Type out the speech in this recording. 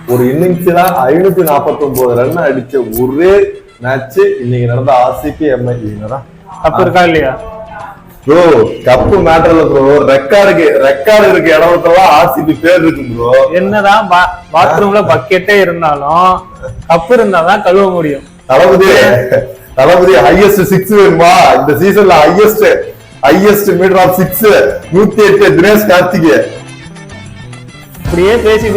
ஒரு இன்னிங்ஸ்ல 549 ரன் அடிச்ச ஒரே மேட்ச் இன்னைக்கு நடந்த ஆர்சிபி எம்ஐ கப் இருக்கா இல்லையா ப்ரோ? கப்பு மேட்டர்ல ப்ரோ, ரெக்கார்டு இருக்கு இடத்துலாம் ஆர்சிபி பேர் இருக்கு ப்ரோ. என்னதான் பாத்ரூம்ல பக்கெட்டே இருந்தாலும் கப் இருந்தாதான் கழுவ முடியும். தளபதி ஹையஸ்ட் 6 வேணுமா இந்த சீசன்ல? Highest meter of 6 108 Dinesh Karthik. அப்படியே பேசி